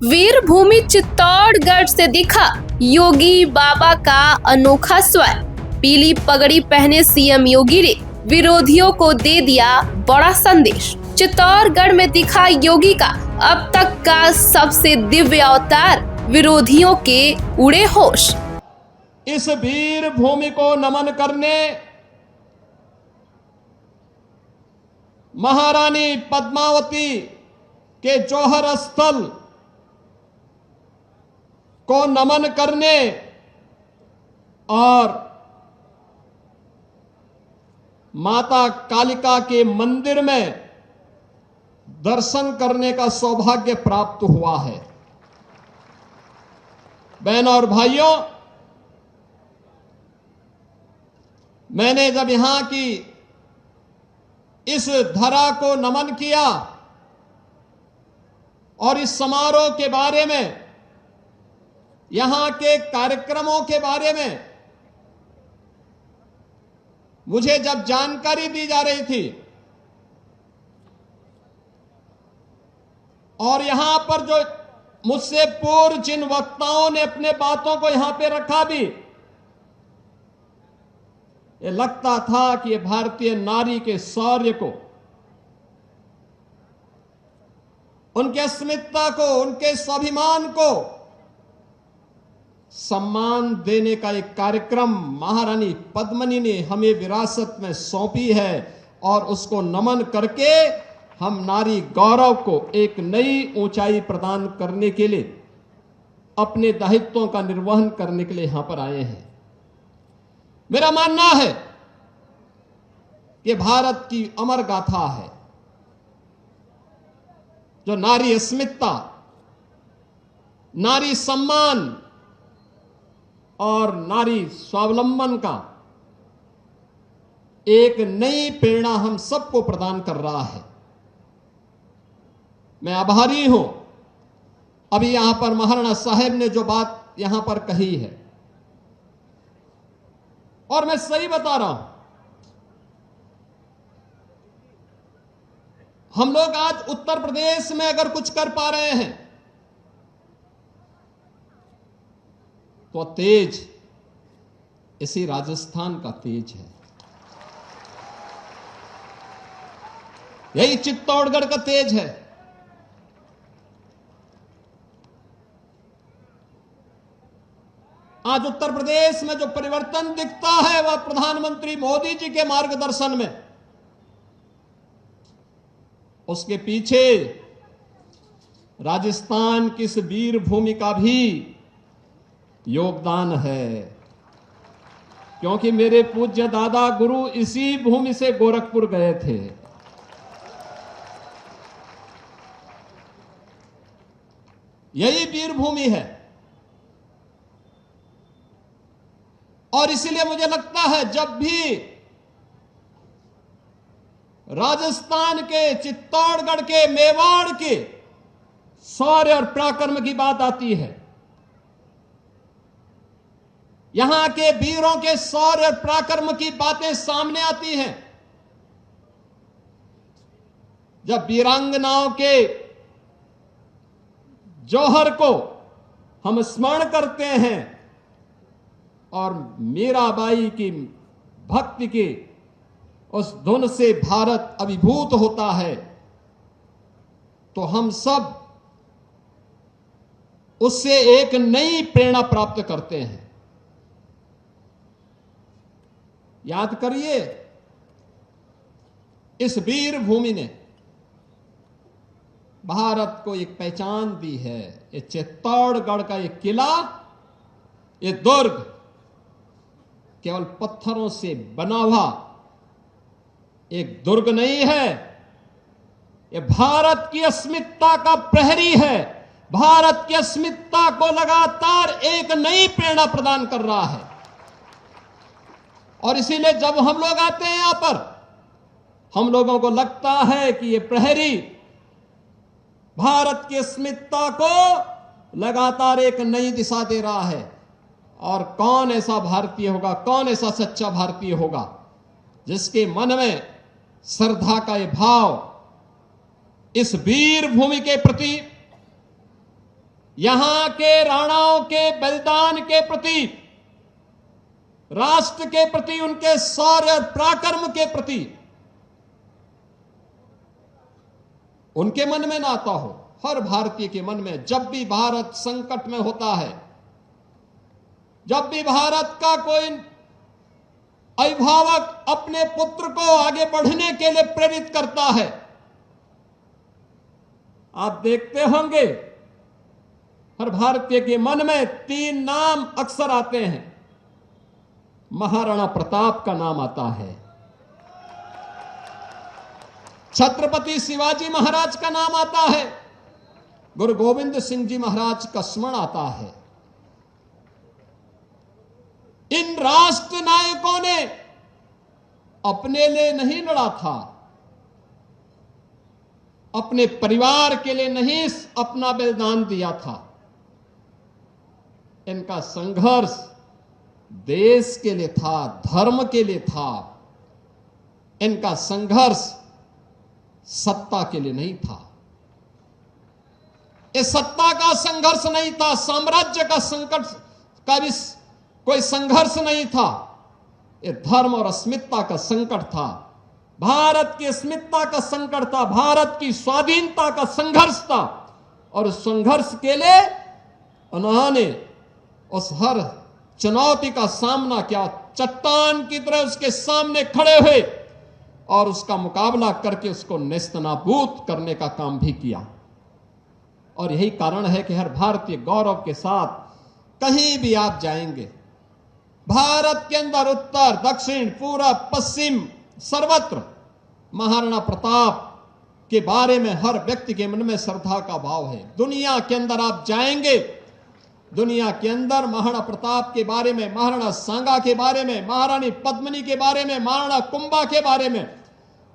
वीर भूमि चित्तौड़गढ़ से दिखा योगी बाबा का अनोखा स्वर। पीली पगड़ी पहने सीएम योगी ने विरोधियों को दे दिया बड़ा संदेश। चित्तौड़गढ़ में दिखा योगी का अब तक का सबसे दिव्य अवतार, विरोधियों के उड़े होश। इस वीर भूमि को नमन करने महारानी पद्मावती के जौहर स्थल को नमन करने और माता कालिका के मंदिर में दर्शन करने का सौभाग्य प्राप्त हुआ है। बहनों और भाइयों, मैंने जब यहां की इस धरा को नमन किया और इस समारोह के बारे में, यहां के कार्यक्रमों के बारे में मुझे जब जानकारी दी जा रही थी और यहां पर जो मुझसे पूर्व जिन वक्ताओं ने अपने बातों को यहां पे रखा भी, ये लगता था कि ये भारतीय नारी के शौर्य को, उनके अस्मिता को, उनके स्वाभिमान को सम्मान देने का एक कार्यक्रम महारानी पद्मिनी ने हमें विरासत में सौंपी है और उसको नमन करके हम नारी गौरव को एक नई ऊंचाई प्रदान करने के लिए, अपने दायित्वों का निर्वहन करने के लिए यहां पर आए हैं। मेरा मानना है कि भारत की अमर गाथा है, जो नारी अस्मिता, नारी सम्मान और नारी स्वावलंबन का एक नई प्रेरणा हम सबको प्रदान कर रहा है। मैं आभारी हूं अभी यहां पर महाराणा साहब ने जो बात यहां पर कही है, और मैं सही बता रहा हूं, हम लोग आज उत्तर प्रदेश में अगर कुछ कर पा रहे हैं तो तेज इसी राजस्थान का तेज है, यही चित्तौड़गढ़ का तेज है। आज उत्तर प्रदेश में जो परिवर्तन दिखता है वह प्रधानमंत्री मोदी जी के मार्गदर्शन में, उसके पीछे राजस्थान की इस वीर भूमि का भी योगदान है, क्योंकि मेरे पूज्य दादा गुरु इसी भूमि से गोरखपुर गए थे। यही वीर भूमि है और इसीलिए मुझे लगता है जब भी राजस्थान के, चित्तौड़गढ़ के, मेवाड़ के शौर्य और पराक्रम की बात आती है, यहां के वीरों के शौर्य और पराक्रम की बातें सामने आती हैं, जब वीरांगनाओं के जौहर को हम स्मरण करते हैं और मीराबाई की भक्ति की उस धुन से भारत अभिभूत होता है, तो हम सब उससे एक नई प्रेरणा प्राप्त करते हैं। याद करिए, इस वीर भूमि ने भारत को एक पहचान दी है। ये चित्तौड़गढ़ का ये किला, ये दुर्ग केवल पत्थरों से बना हुआ एक दुर्ग नहीं है, ये भारत की अस्मिता का प्रहरी है, भारत की अस्मिता को लगातार एक नई प्रेरणा प्रदान कर रहा है। और इसीलिए जब हम लोग आते हैं यहां पर, हम लोगों को लगता है कि ये प्रहरी भारत की अस्मिता को लगातार एक नई दिशा दे रहा है। और कौन ऐसा भारतीय होगा, कौन ऐसा सच्चा भारतीय होगा जिसके मन में श्रद्धा का ये भाव इस वीर भूमि के प्रति यहां के राणाओं के बलिदान के प्रति, राष्ट्र के प्रति, उनके शौर्य और पराक्रम के प्रति उनके मन में नाता हो। हर भारतीय के मन में जब भी भारत संकट में होता है, जब भी भारत का कोई अभिभावक अपने पुत्र को आगे बढ़ने के लिए प्रेरित करता है, आप देखते होंगे हर भारतीय के मन में 3 नाम अक्सर आते हैं। महाराणा प्रताप का नाम आता है, छत्रपति शिवाजी महाराज का नाम आता है, गुरु गोविंद सिंह जी महाराज का स्मरण आता है। इन राष्ट्र नायकों ने अपने लिए नहीं लड़ा था, अपने परिवार के लिए नहीं अपना बलिदान दिया था। इनका संघर्ष देश के लिए था, धर्म के लिए था। इनका संघर्ष सत्ता के लिए नहीं था। इस सत्ता का संघर्ष नहीं था, साम्राज्य का संकट का भी कोई संघर्ष नहीं था। यह धर्म और अस्मिता का संकट था, भारत की अस्मिता का संकट था, भारत की स्वाधीनता का संघर्ष था। और उस संघर्ष के लिए उन्होंने उस हर चुनौती का सामना किया, चट्टान की तरह उसके सामने खड़े हुए और उसका मुकाबला करके उसको नेस्तनाबूद करने का काम भी किया। और यही कारण है कि हर भारतीय गौरव के साथ कहीं भी आप जाएंगे, भारत के अंदर उत्तर, दक्षिण, पूरब, पश्चिम, सर्वत्र महाराणा प्रताप के बारे में हर व्यक्ति के मन में श्रद्धा का भाव है। दुनिया के अंदर आप जाएंगे, दुनिया के अंदर महाराणा प्रताप के बारे में, महाराणा सांगा के बारे में, महारानी पद्मिनी के बारे में, महाराणा कुंभा के बारे में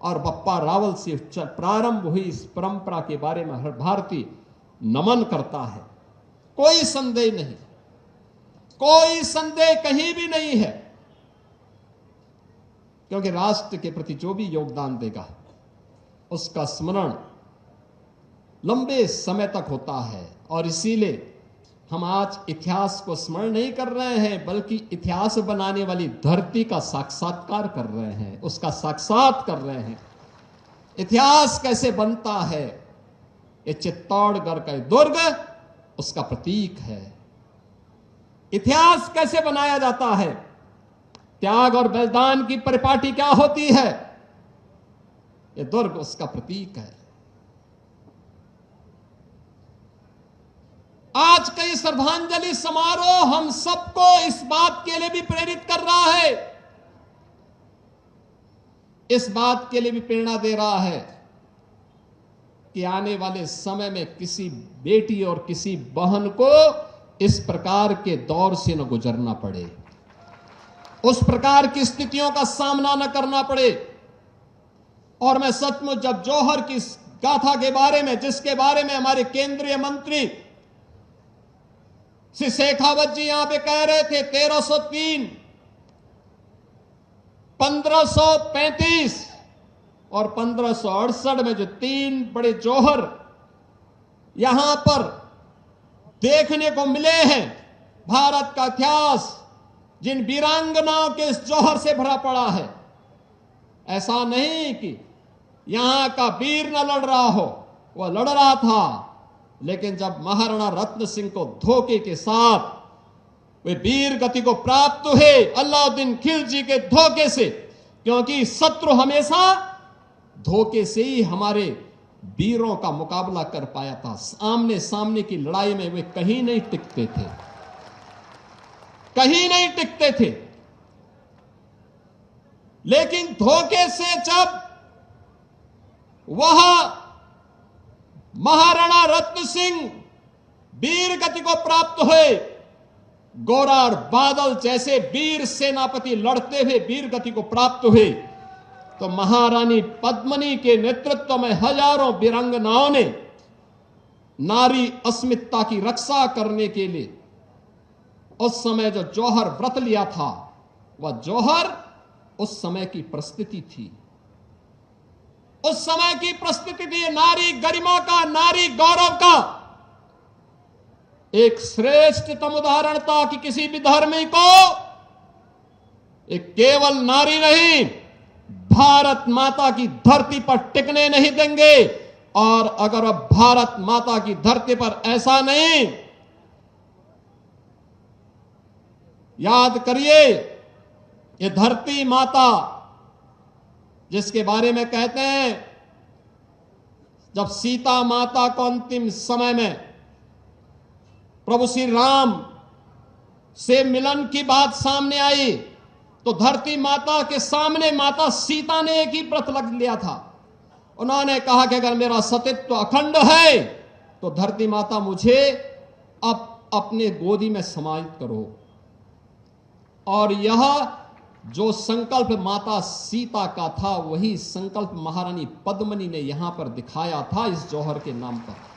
और बप्पा रावल से प्रारंभ हुई इस परंपरा के बारे में हर भारतीय नमन करता है। कोई संदेह नहीं, कोई संदेह कहीं भी नहीं है, क्योंकि राष्ट्र के प्रति जो भी योगदान देगा उसका स्मरण लंबे समय तक होता है। और इसीलिए हम आज इतिहास को स्मरण नहीं कर रहे हैं, बल्कि इतिहास बनाने वाली धरती का साक्षात्कार कर रहे हैं, उसका साक्षात कर रहे हैं। इतिहास कैसे बनता है, ये चित्तौड़गढ़ का दुर्ग उसका प्रतीक है। इतिहास कैसे बनाया जाता है, त्याग और बलिदान की परिपाटी क्या होती है, ये दुर्ग उसका प्रतीक है। आज का ये श्रद्धांजलि समारोह हम सबको इस बात के लिए भी प्रेरित कर रहा है, इस बात के लिए भी प्रेरणा दे रहा है कि आने वाले समय में किसी बेटी और किसी बहन को इस प्रकार के दौर से न गुजरना पड़े, उस प्रकार की स्थितियों का सामना न करना पड़े। और मैं सचमुच जब जौहर की गाथा के बारे में, जिसके बारे में हमारे केंद्रीय मंत्री श्री शेखावत जी यहां पे कह रहे थे 1303, 1535 और 1568 में जो 3 बड़े जौहर यहां पर देखने को मिले हैं, भारत का इतिहास जिन वीरांगनाओं के इस जौहर से भरा पड़ा है। ऐसा नहीं कि यहां का वीर न लड़ रहा हो, वह लड़ रहा था, लेकिन जब महाराणा रत्न सिंह को धोखे के साथ वे वीर गति को प्राप्त हुए अलाउद्दीन खिलजी के धोखे से, क्योंकि शत्रु हमेशा धोखे से ही हमारे वीरों का मुकाबला कर पाया था। आमने सामने की लड़ाई में वे कहीं नहीं टिकते थे, कहीं नहीं टिकते थे। लेकिन धोखे से जब वह महाराणा रत्न सिंह वीर गति को प्राप्त हुए, गोरा और बादल जैसे वीर सेनापति लड़ते हुए वीर गति को प्राप्त हुए, तो महारानी पद्मिनी के नेतृत्व में हजारों वीरांगनाओं ने नारी अस्मिता की रक्षा करने के लिए उस समय जो जौहर व्रत लिया था, वह जौहर उस समय की परिस्थिति थी, उस समय की परिस्थिति थी नारी गरिमा का, नारी गौरव का। एक श्रेष्ठतम उदाहरण था कि किसी भी धर्मी को एक केवल नारी नहीं, भारत माता की धरती पर टिकने नहीं देंगे। और अगर अब भारत माता की धरती पर ऐसा नहीं, याद करिए, ये धरती माता जिसके बारे में कहते हैं, जब सीता माता को अंतिम समय में प्रभु श्री राम से मिलन की बात सामने आई, तो धरती माता के सामने माता सीता ने एक ही व्रत रख लिया था। उन्होंने कहा कि अगर मेरा सतीत्व अखंड है तो धरती माता मुझे अब अपने गोदी में समाहित करो। और यह जो संकल्प माता सीता का था, वही संकल्प महारानी पद्मिनी ने यहां पर दिखाया था इस जौहर के नाम पर।